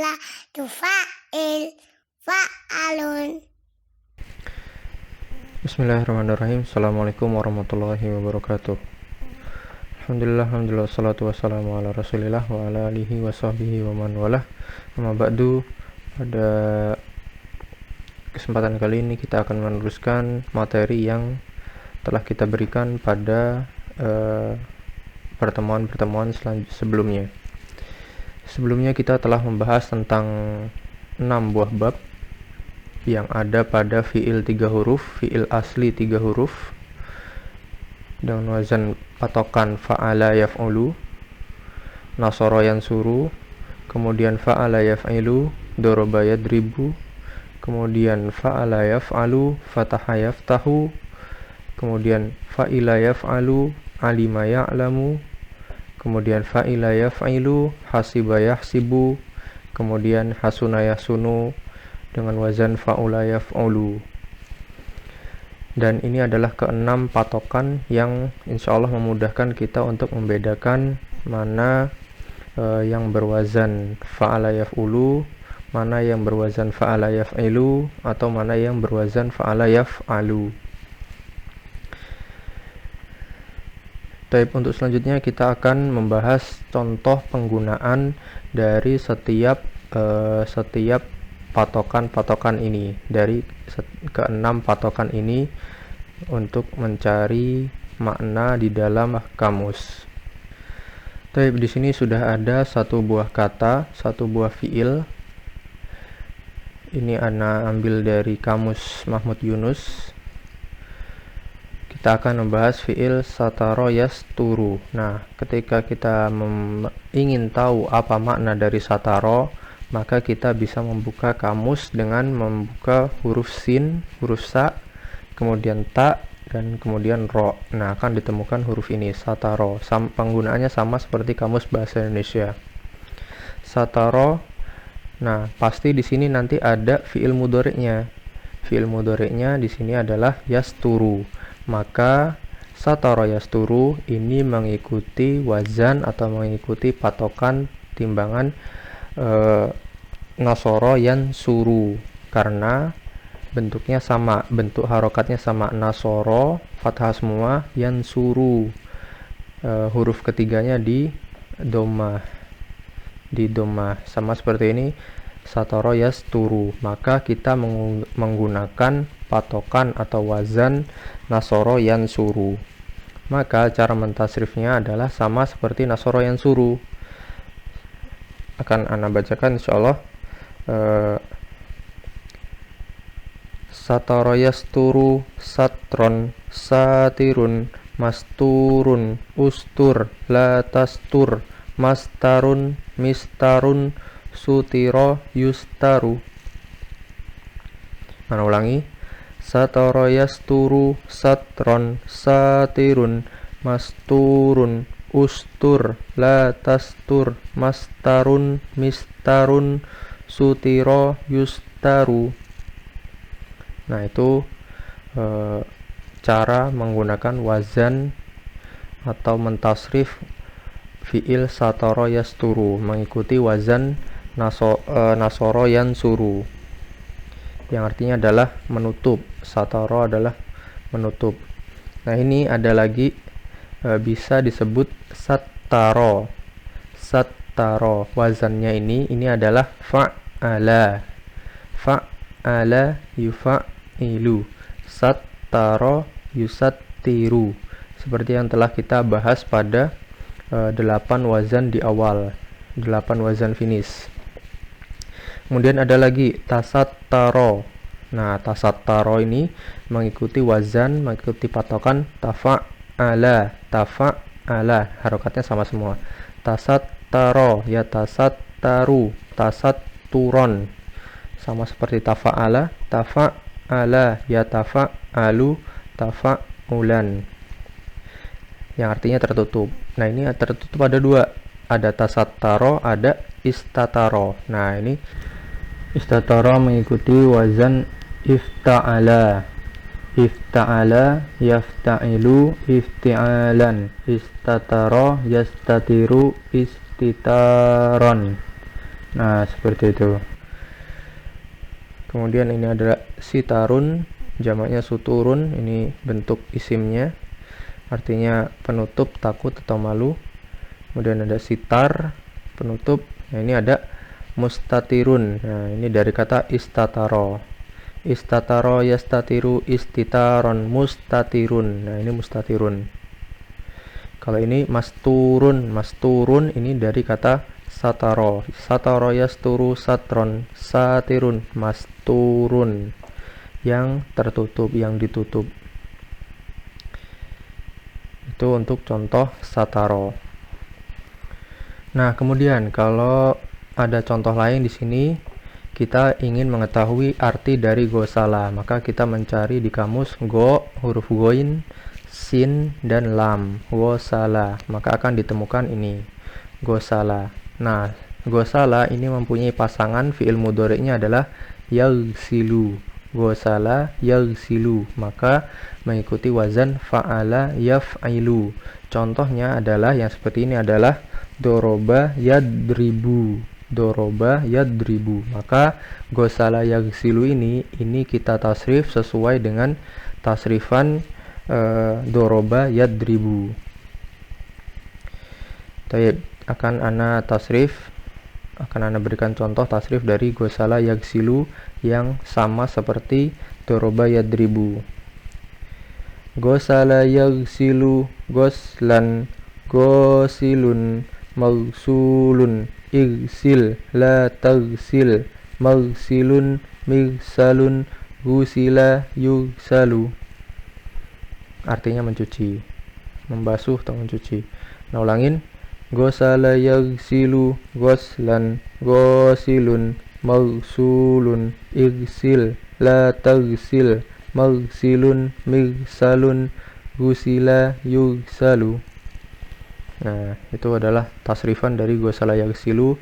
fa'ala tufa'il fa'alun. Bismillahirrahmanirrahim. Assalamualaikum warahmatullahi wabarakatuh. Alhamdulillah, salatu wassalamu ala rasulillah wa ala alihi wa sahbihi wa man walah. Amma ba'du. Pada kesempatan kali ini kita akan meneruskan materi yang telah kita berikan pada pertemuan-pertemuan sebelumnya. Sebelumnya kita telah membahas tentang 6 buah bab yang ada pada fi'il 3 huruf, fi'il asli 3 huruf dengan wazan patokan fa'ala yaf'ulu, nasara yansuru, kemudian fa'ala yaf'ilu, daraba yadribu, kemudian fa'ala yaf'alu, fataha yaftahu, kemudian fa'ila yaf'alu, alima ya'lamu, kemudian fa'ila yaf'ilu, hasiba yahsibu, kemudian hasuna yahsunu dengan wazan fa'ula yaf'ulu. Dan ini adalah keenam patokan yang insya Allah memudahkan kita untuk membedakan mana yang berwazan fa'ala yaf'ulu, mana yang berwazan fa'ala yaf'ilu, atau mana yang berwazan fa'ala yaf'alu. Untuk selanjutnya kita akan membahas contoh penggunaan dari setiap patokan-patokan ini, dari keenam patokan ini untuk mencari makna di dalam kamus. Di sini sudah ada satu buah kata, satu buah fiil. Ini ana ambil dari kamus Mahmud Yunus. Kita akan membahas fiil sataro yasturu. Nah, ketika kita ingin tahu apa makna dari sataro, maka kita bisa membuka kamus dengan membuka huruf sin, huruf sa, kemudian ta, dan kemudian ro. Nah, akan ditemukan huruf ini, sataro. Penggunaannya sama seperti kamus bahasa Indonesia. Sataro. Nah, pasti di sini nanti ada fiil mudhari'nya. Fiil mudhari'nya di sini adalah yasturu. Maka sataro yasturu ini mengikuti wazan atau mengikuti patokan timbangan nasoro yansuru, karena bentuknya sama, bentuk harokatnya sama, nasoro fathah semua, yansuru huruf ketiganya di doma sama seperti ini, satoro yasturu. Maka kita menggunakan patokan atau wazan nasoro yansuru. Maka cara mentasrifnya adalah sama seperti nasoro yansuru. Akan ana bacakan insyaallah. Satara yasturu, satron, satirun, masturun, ustur, la tastur, mastarun, mistarun, sutiro, yustaru. Ana ulangi. Satara yasturu, satron, satirun, masturun, ustur, la tastur, mastarun, mistarun, sutiro, yustaru. Nah, itu cara menggunakan wazan atau mentasrif fiil satara yasturu, mengikuti wazan nasoro yansuru, yang artinya adalah menutup. Satara adalah menutup. Nah, ini ada lagi bisa disebut sattaro. Sattaro wazannya ini adalah fa'ala. Fa'ala yufa'ilu. Sattaro yusattiru. Seperti yang telah kita bahas pada 8 wazan di awal, 8 wazan finish. Kemudian ada lagi tasattaro. Nah, tasattaro ini mengikuti wazan, mengikuti patokan tafa'ala. Tafa'ala, harokatnya sama semua. Tasattaro, ya tasattaru, tasatturon. Sama seperti tafa'ala, tafa'ala, ya tafa'alu, tafa'ulan. Yang artinya tertutup. Nah, ini tertutup ada 2. Ada tasattaro, ada istataro. Nah, ini istataro mengikuti wazan ifta'ala. Ifta'ala yafta'ilu ifti'alan. Istataro yastatiru istitaron. Nah, seperti itu. Kemudian ini adalah sitarun, jamaknya suturun, ini bentuk isimnya, artinya penutup, takut atau malu. Kemudian ada sitar, penutup. Nah, ini ada mustatirun. Nah, ini dari kata istataro. Istataro yastatiru istitaron mustatirun. Nah, ini mustatirun. Kalau ini masturun, masturun ini dari kata sataro. Sataro yasturu satron satirun, masturun, yang tertutup, yang ditutup. Itu untuk contoh sataro. Nah, kemudian kalau ada contoh lain di sini, kita ingin mengetahui arti dari gosala, maka kita mencari di kamus go, huruf goin, sin, dan lam, gosala, maka akan ditemukan ini, gosala. Nah, gosala ini mempunyai pasangan, fi'il mudhari'nya adalah yaghsilu, gosala yaghsilu, maka mengikuti wazan fa'ala yaf'ilu. Contohnya adalah yang seperti ini adalah doroba yadribu, doroba yadribu. Maka gosala yaghsilu ini kita tasrif sesuai dengan tasrifan doroba yadribu. Taib, akan ana tasrif, akan ana berikan contoh tasrif dari gosala yaghsilu yang sama seperti doroba yadribu. Gosala yaghsilu goslan, gosilun, maghsulun, igsil, la taghsil, maghsilun, migsalun, gusila, yugsalu. Artinya mencuci, membasuh atau mencuci. Nah, ulangin. Gosala yaghsilu goslan, gosilun, maghsulun, igsil, la taghsil, maghsilun, migsalun, gusila, yugsalu. Nah, itu adalah tasrifan dari gosala yaghsilu,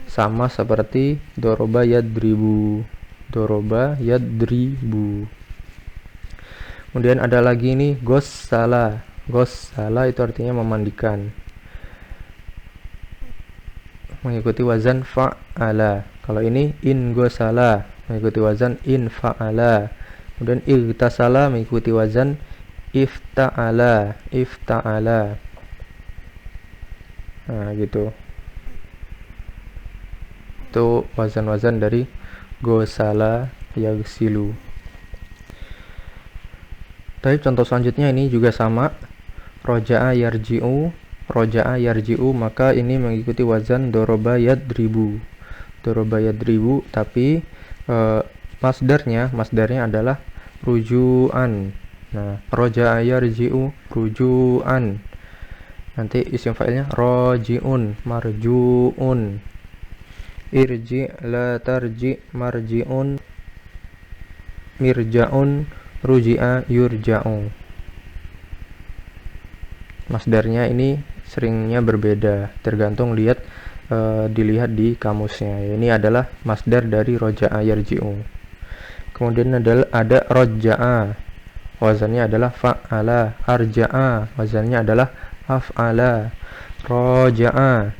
sama seperti doroba yadribu, doroba yadribu. Kemudian ada lagi nih gossala. Gossala itu artinya memandikan, mengikuti wazan fa'ala. Kalau ini in gosala, mengikuti wazan in fa'ala. Kemudian igtasala mengikuti wazan ifta'ala, ifta'ala. Nah, gitu. Itu wazan-wazan dari gosala yaghsilu. Tapi contoh selanjutnya ini juga sama, roja'a yarji'u, roja'a yarji'u, maka ini mengikuti wazan doroba yadribu, doroba yadribu, tapi masdarnya adalah ruju'an. Nah, roja'a yarji'u, ruju'an. Nanti isim fa'ilnya roji'un, marju'un, irji' la tarji', marji'un, mirja'un, ruji'a yurja'u. Masdarnya ini seringnya berbeda, tergantung dilihat di kamusnya. Ini adalah masdar dari roja'a yarji'u. Kemudian ada roja'a, wazannya adalah fa'ala. Arja'a, wazannya adalah af'ala. Roja'a,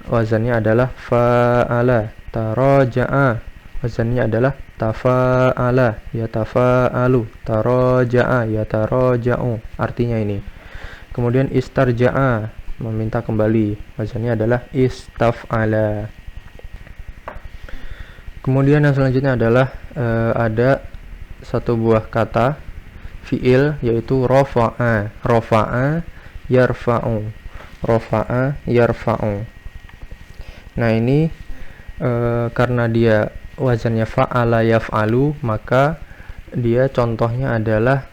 wazannya adalah fa'ala. Taraja'a, wazannya adalah tafa'ala, yatafa'alu. Taraja'a, yataraja'u, artinya ini. Kemudian istarja'a, meminta kembali, wazannya adalah istaf'ala. Kemudian yang selanjutnya adalah ada satu buah kata fi'il, yaitu rofa'a. Rofa'a yarfa'u, rofa'a yarfa'u. Nah, ini karena dia wazannya fa'ala yaf'alu, maka dia contohnya adalah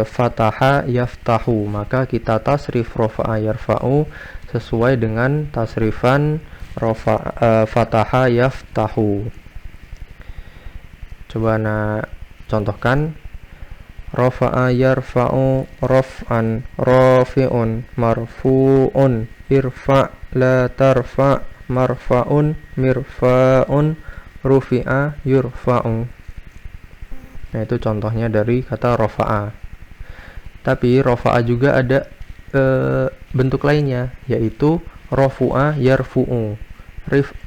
fataha yaftahu, maka kita tasrif rofa'a yarfa'u sesuai dengan tasrifan fataha yaftahu. Coba contohkan. Rofa'a yarfa'u raf'an, rafi'un, marfu'un, irfa' la tarfa', marfa'un, mirfa'un, rufi'a yurfa'u. Nah, itu contohnya dari kata rofa'a. Tapi rofa'a juga ada bentuk lainnya, yaitu rofu'a yarfu'u.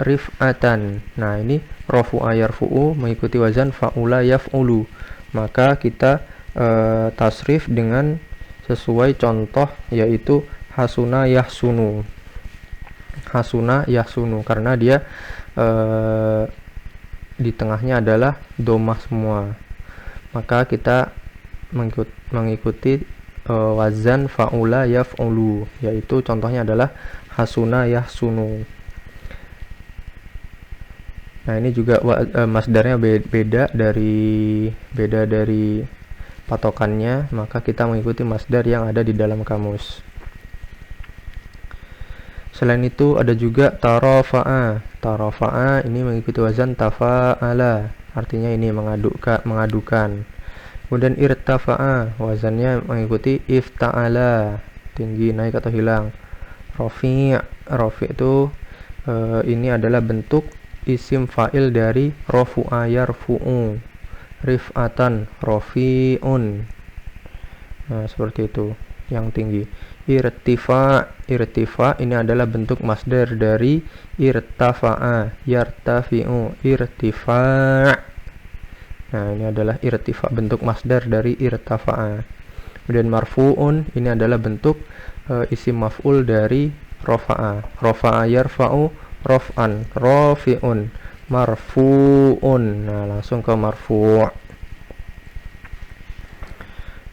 rif'atan. Nah, ini rafu'a yarfu'u mengikuti wazan fa'ula yaf'ulu. Maka kita tasrif dengan sesuai contoh, yaitu hasuna yahsunu. Hasuna yahsunu, karena dia di tengahnya adalah domah semua. Maka kita mengikuti wazan fa'ula yaf'ulu, yaitu contohnya adalah hasuna yahsunu. Nah, ini juga masdarnya beda dari patokannya, maka kita mengikuti masdar yang ada di dalam kamus. Selain itu ada juga tarafa'a. Tarafa'a ini mengikuti wazan tafa'ala, artinya ini mengadukan. Kemudian irtafa'a, wazannya mengikuti ifta'ala, tinggi, naik atau hilang. Rafi' itu ini adalah bentuk isim fa'il dari rafu'a yarfu'u. Rif'atan, rafi'un. Nah, seperti itu, yang tinggi. Irtifa ini adalah bentuk masdar dari irtafa'a, yartafi'u, irtifa'. Nah, ini adalah irtifa, bentuk masdar dari irtafa'a. Kemudian marfu'un, ini adalah bentuk isim maf'ul dari rafa'a. Rafa'a yarfa'u raf'an, rafi'un, marfu'un. Nah, langsung ke marfu'.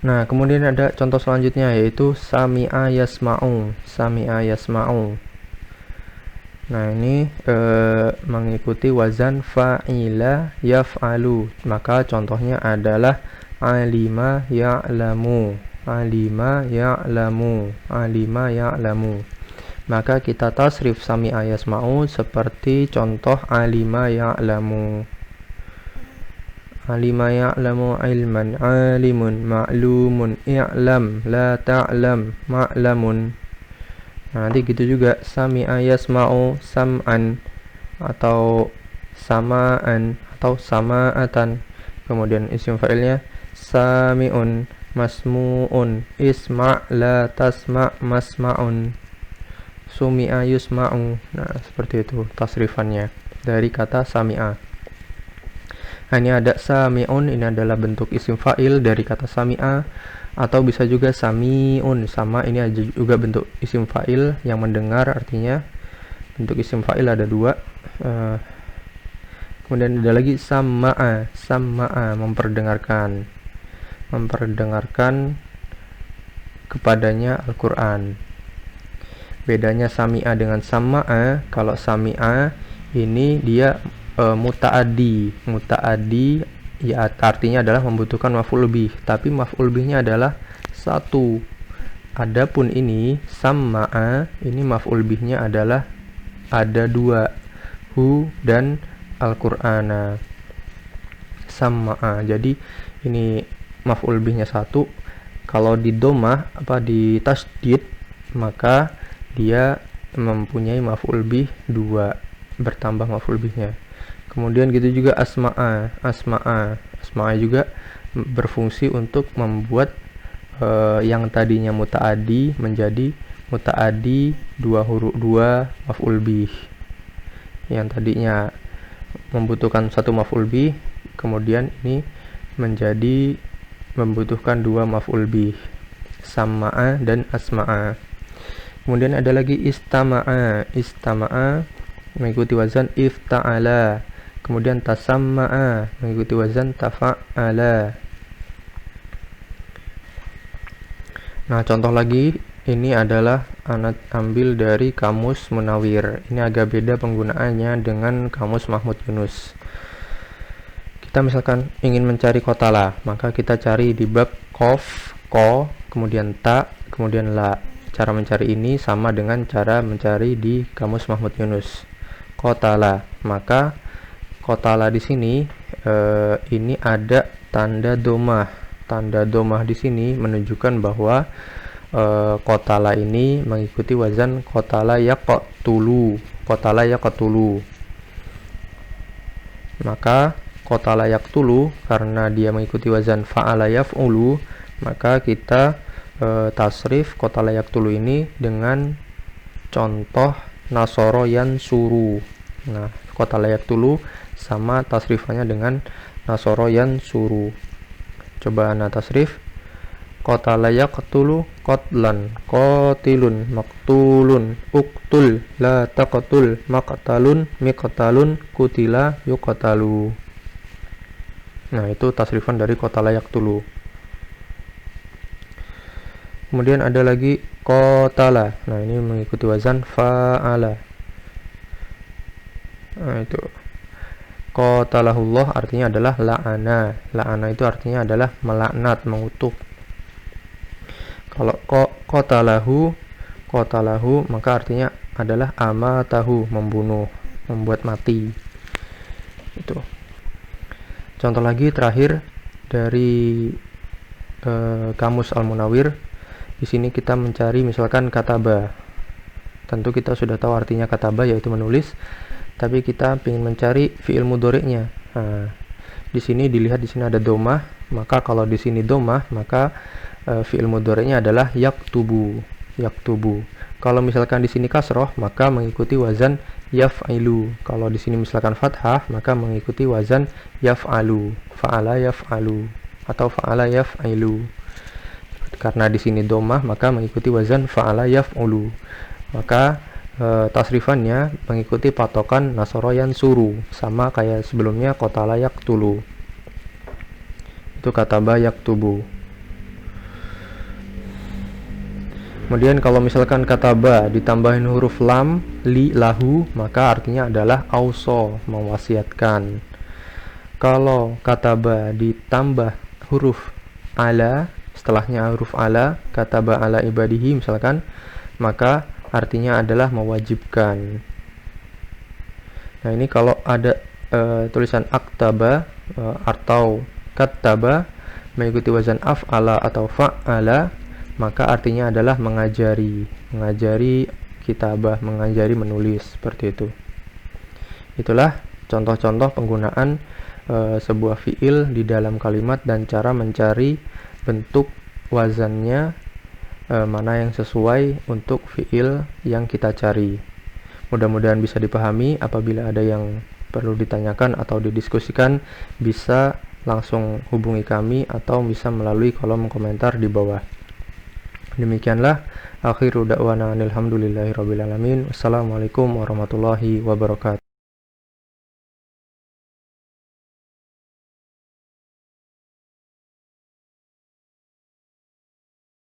Nah, kemudian ada contoh selanjutnya, yaitu sami'a yasma'u. Sami'a yasma'u. Nah, ini mengikuti wazan fa'ila yaf'alu. Maka contohnya adalah alima ya'lamu. Alima ya'lamu. Alima ya'lamu. Maka kita tasrif sami'a yasma'u seperti contoh alima ya'lamu. Alima ya'lamu ilman, alimun, ma'lumun, i'lam, la ta'lam, ma'lamun. Nah, nanti gitu juga sami'a yasma'u sam'an, atau sama'an, atau sama'atan. Kemudian isim fa'ilnya sami'un, masmu'un, isma' la tasma' masma'un, sumi'a yusma'u. Nah, seperti itu tasrifannya dari kata sami'a. Hanya ada sami'un, ini adalah bentuk isim fa'il dari kata sami'a, atau bisa juga sami'un, sama ini juga bentuk isim fa'il yang mendengar, artinya bentuk isim fa'il ada dua. Kemudian ada lagi sama'a, sama'a, memperdengarkan kepadanya Al-Quran. Bedanya sami'a dengan sama'a, kalau sami'a ini dia muta'addi ya, artinya adalah membutuhkan maf'ul bih, tapi maf'ul bihnya adalah satu. Adapun ini sama'a, ini maf'ul bihnya adalah ada dua, hu dan Al-Qur'ana. Sama'a, jadi ini maf'ul bihnya satu. Kalau di domah di tasdid, maka dia mempunyai maf'ul bih dua, bertambah maf'ul bihnya. Kemudian gitu juga asma'a juga berfungsi untuk membuat yang tadinya muta'addi menjadi muta'addi dua huruf, dua maf'ul bih. Yang tadinya membutuhkan satu maf'ul bih, kemudian ini menjadi membutuhkan dua maf'ul bih, sama'a dan asma'a. Kemudian ada lagi istama'a mengikuti wazan ifta'ala. Kemudian tasamma'a mengikuti wazan tafa'ala. Nah, contoh lagi ini adalah anak ambil dari kamus Munawir. Ini agak beda penggunaannya dengan kamus Mahmud Yunus. Kita misalkan ingin mencari kotala, maka kita cari di bab kof, ko, kemudian ta, kemudian la. Cara mencari ini sama dengan cara mencari di kamus Mahmud Yunus. Kotala, maka kotala di sini ini ada tanda domah. Tanda domah di sini menunjukkan bahwa kotala ini mengikuti wazan kotala yaqtulu. Kotala yaqtulu. Maka kotala yaqtulu karena dia mengikuti wazan fa'ala yaf'ulu, maka kita tasrif kotala yaqtulu ini dengan contoh nasoro yansuru. Nah, qatala yaqtulu sama tasrifannya dengan nasoro yansuru. Coba ana tasrif. Qatala yaqtulu qatlan, qatilun, maqtulun, uqtul, la taqtul, maqtalun, miqtalun, kutila, yuqtalu. Nah, itu tasrifan dari qatala yaqtulu. Kemudian ada lagi qatala. Nah, ini mengikuti wazan fa'ala. Nah, itu qatalahullah artinya adalah la'ana. La'ana itu artinya adalah melaknat, mengutuk. Kalau qatalahu maka artinya adalah amatahu, membunuh, membuat mati. Itu. Contoh lagi terakhir dari kamus Al-Munawwir. Di sini kita mencari misalkan kataba. Tentu kita sudah tahu artinya kataba, yaitu menulis, tapi kita ingin mencari fiil mudhari'nya. Nah, di sini dilihat di sini ada domah, maka kalau di sini domah, maka fiil mudhari'nya adalah yaktubu. Yaktubu. Kalau misalkan di sini kasroh, maka mengikuti wazan yaf'ilu. Kalau di sini misalkan fathah, maka mengikuti wazan yaf'alu. Fa'ala yaf'alu atau fa'ala yaf'ilu. Karena di sini domah, maka mengikuti wazan fa'ala yaf'ulu. Maka tasrifannya mengikuti patokan nasoro yansuru, sama kayak sebelumnya qatala yaqtulu. Itu kataba yaktubu. Kemudian kalau misalkan kataba ditambahin huruf lam, li, lahu, maka artinya adalah auso, mewasiatkan. Kalau kataba ditambah huruf ala, setelahnya huruf ala, kataba ala ibadihi misalkan, maka artinya adalah mewajibkan. Nah, ini kalau ada tulisan aktaba atau kataba mengikuti wazan af'ala atau fa'ala, maka artinya adalah mengajari, mengajari kitabah, mengajari menulis, seperti itu. Itulah contoh-contoh penggunaan sebuah fiil di dalam kalimat dan cara mencari bentuk wazannya mana yang sesuai untuk fiil yang kita cari. Mudah-mudahan bisa dipahami. Apabila ada yang perlu ditanyakan atau didiskusikan, bisa langsung hubungi kami atau bisa melalui kolom komentar di bawah. Demikianlah akhiru da'wana alhamdulillahirabbil alamin. Wassalamualaikum warahmatullahi wabarakatuh.